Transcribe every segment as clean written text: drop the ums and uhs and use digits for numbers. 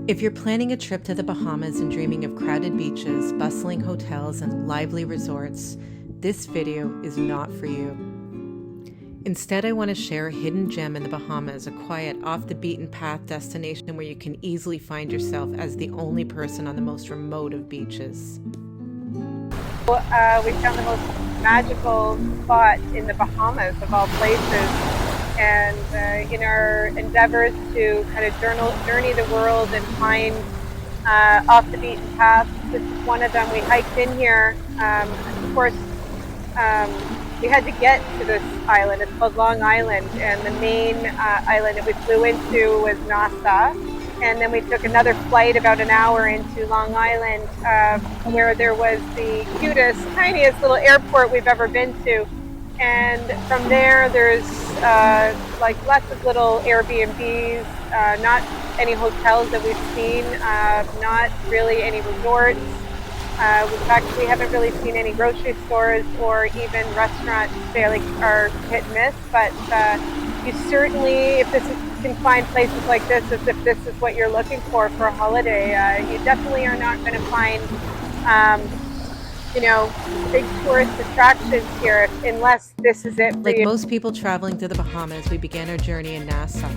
If you're planning a trip to the Bahamas and dreaming of crowded beaches, bustling hotels, and lively resorts, this video is not for you. Instead, I want to share a hidden gem in the Bahamas, a quiet, off-the-beaten-path destination where you can easily find yourself as the only person on the most remote of beaches. We found the most magical spot in the Bahamas of all places, and in our endeavors to kind of journey the world and find off the beaten path, this is one of them. We hiked in here. Of course, we had to get to this island. It's called Long Island, and the main island that we flew into was Nassau. And then we took another flight about an hour into Long Island, where there was the cutest, tiniest little airport we've ever been to. And from there, there's like lots of little Airbnbs, not any hotels that we've seen, not really any resorts. In fact, we haven't really seen any grocery stores or even restaurants. They are hit and miss, but you certainly, if you can find places like this, as if this is what you're looking for a holiday, you definitely are not going to find big tourist attractions here unless this is it for Like you. most people traveling to the Bahamas, we began our journey in Nassau.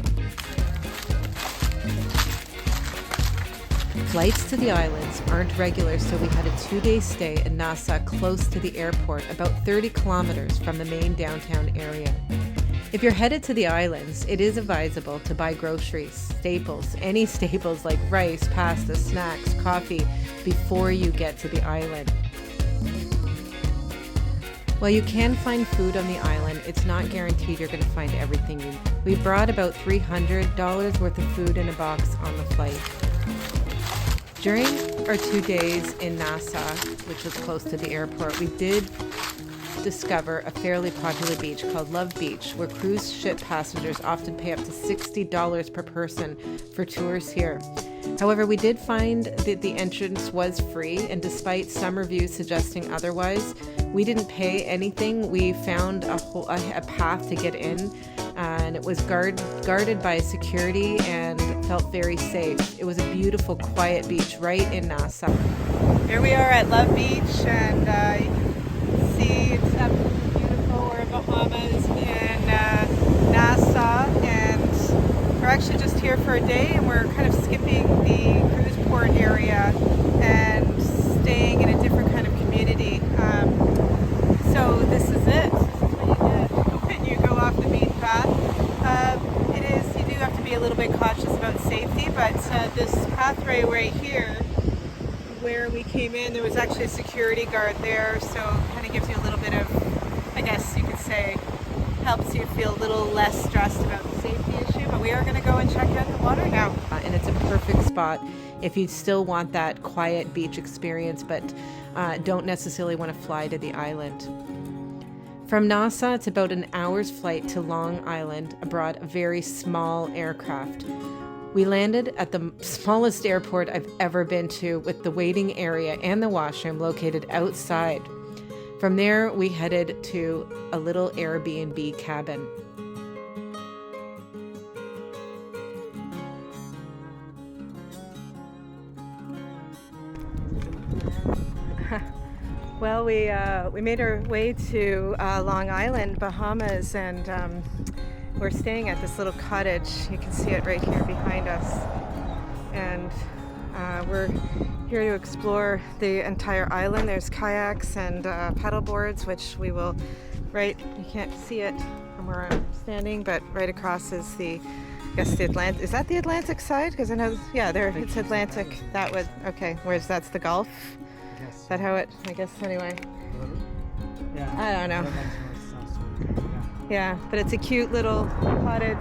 Flights to the islands aren't regular, so we had a 2-day stay in Nassau close to the airport, about 30 kilometers from the main downtown area. If you're headed to the islands, it is advisable to buy groceries, staples, any staples like rice, pasta, snacks, coffee, before you get to the island. While you can find food on the island, it's not guaranteed you're going to find everything you need. We brought about $300 worth of food in a box on the flight. During our 2 days in Nassau, which was close to the airport, we did discover a fairly popular beach called Love Beach, where cruise ship passengers often pay up to $60 per person for tours here. However, we did find that the entrance was free, and despite some reviews suggesting otherwise, we didn't pay anything. We found a path to get in, and it was guarded by security and felt very safe. It was a beautiful, quiet beach right in Nassau. Here we are at Love Beach, and you can see it's absolutely beautiful. We're in Bahamas in Nassau, and we're actually just here for a day, and we're kind of skipping the cruise port area and staying in a different kind of community. So this is it. This is what you get when you go off the beaten path. You do have to be a little bit cautious about safety, but this pathway right here, where we came in, there was actually a security guard there, so it kind of gives you a little bit of, I guess you could say, helps you feel a little less stressed about the safety issue. But we are going to go and check out the water now. And it's a perfect spot if you still want that quiet beach experience, but don't necessarily want to fly to the island. From Nassau, it's about an hour's flight to Long Island aboard a very small aircraft. We landed at the smallest airport I've ever been to, with the waiting area and the washroom located outside. From there, we headed to a little Airbnb cabin. Well, we made our way to Long Island, Bahamas, and we're staying at this little cottage. You can see it right here behind us. And we're here to explore the entire island. There's kayaks and paddle boards, which we will, you can't see it from where I'm standing, but right across is the Atlantic. Is that the Atlantic side? Because I know, yeah, there, it's Atlantic. That would, okay, whereas that's the Gulf. Is that how it, I guess, anyway. Yeah. I don't know. Yeah, but it's a cute little cottage.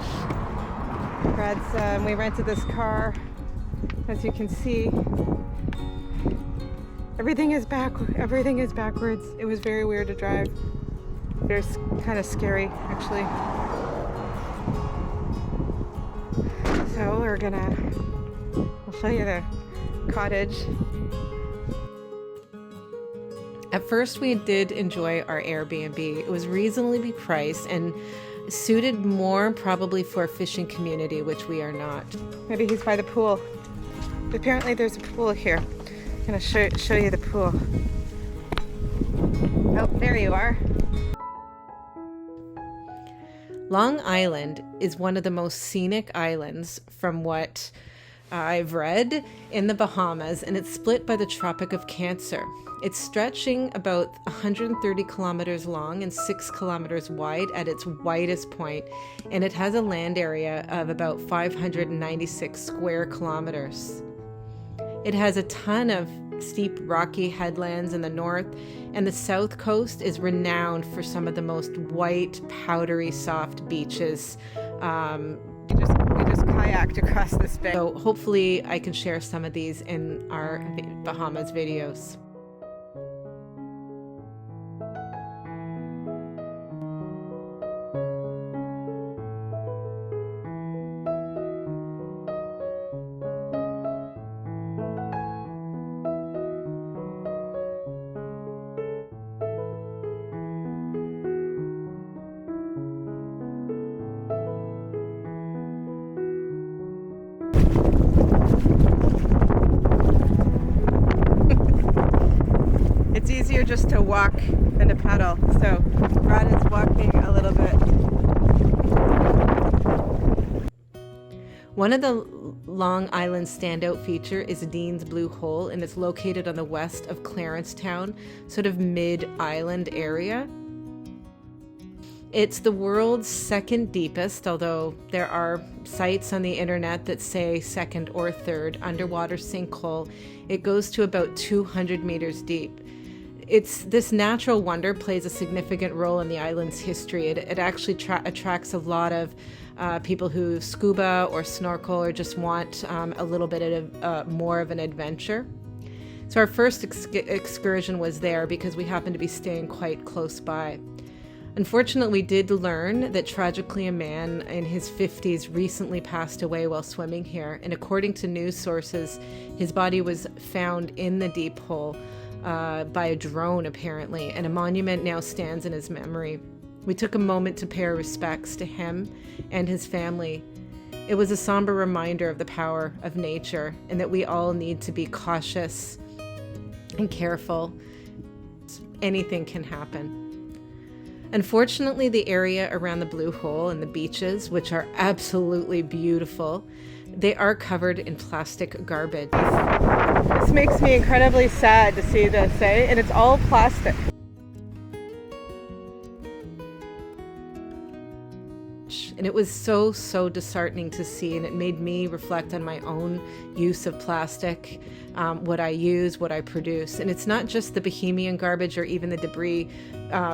We rented this car. As you can see, everything is backwards. It was very weird to drive. Very kind of scary, actually. So I'll show you the cottage. At first, we did enjoy our Airbnb. It was reasonably priced and suited more probably for a fishing community, which we are not. Maybe he's by the pool. Apparently there's a pool here. I'm gonna show you the pool. Oh, there you are. Long Island is one of the most scenic islands from what I've read in the Bahamas, and it's split by the Tropic of Cancer. It's stretching about 130 kilometers long and 6 kilometers wide at its widest point, and it has a land area of about 596 square kilometers. It has a ton of steep rocky headlands in the north, and the south coast is renowned for some of the most white, powdery, soft beaches. We just kayaked across this bay. So hopefully I can share some of these in our Bahamas videos. It's easier just to walk than to paddle, so Rod is walking a little bit. One of the Long Island standout feature is Dean's Blue Hole, and it's located on the west of Clarencetown, sort of mid-island area. It's the world's second deepest, although there are sites on the internet that say second or third, underwater sinkhole. It goes to about 200 meters deep. This natural wonder plays a significant role in the island's history. It actually attracts a lot of people who scuba or snorkel or just want a little bit of more of an adventure. So our first excursion was there because we happened to be staying quite close by. Unfortunately, we did learn that tragically a man in his 50s recently passed away while swimming here, and according to news sources, his body was found in the deep hole by a drone apparently, and a monument now stands in his memory. We took a moment to pay our respects to him and his family. It was a somber reminder of the power of nature and that we all need to be cautious and careful. Anything can happen. Unfortunately, the area around the Blue Hole and the beaches, which are absolutely beautiful, they are covered in plastic garbage. This makes me incredibly sad to see this, and it's all plastic. And it was so disheartening to see, and it made me reflect on my own use of plastic, what I use, what I produce. And it's not just the Bohemian garbage or even the debris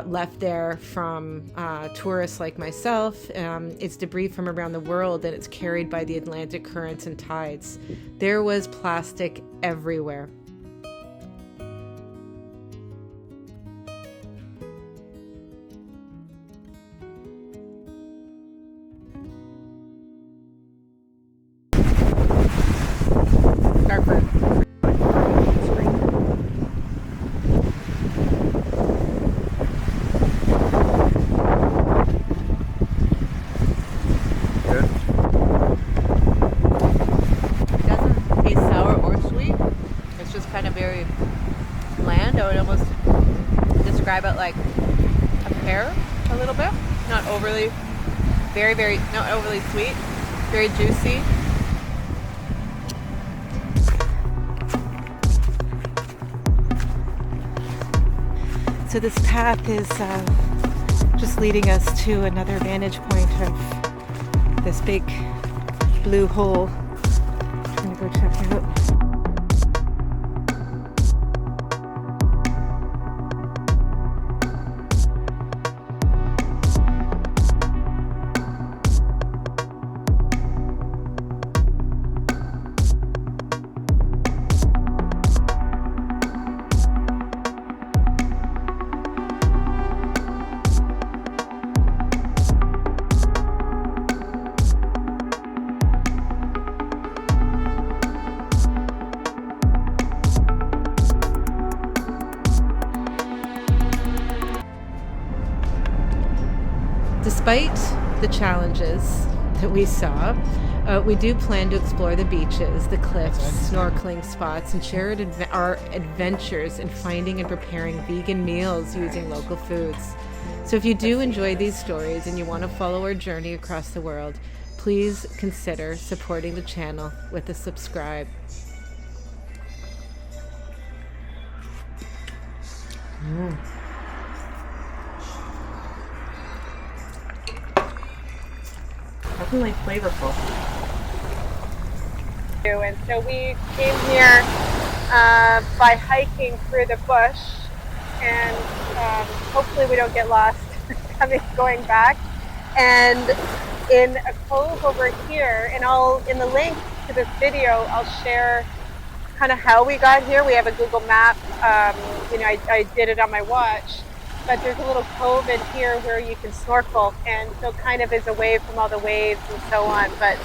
left there from tourists like myself. It's debris from around the world, and it's carried by the Atlantic currents and tides. There was plastic everywhere. Describe it like a pear a little bit, not overly, not overly sweet, very juicy. So this path is just leading us to another vantage point of this big blue hole. I'm gonna go check it out. Despite the challenges that we saw, We do plan to explore the beaches, the cliffs, That's snorkeling spots, and share our adventures in finding and preparing vegan meals using local foods. So if you do enjoy these stories and you want to follow our journey across the world, please consider supporting the channel with a subscribe. Definitely flavorful. And so we came here by hiking through the bush, and hopefully we don't get lost going back. And in a cove over here, and in the link to this video, I'll share kind of how we got here. We have a Google map. I did it on my watch, but there's a little cove in here where you can snorkel, and so kind of is away from all the waves and so on. But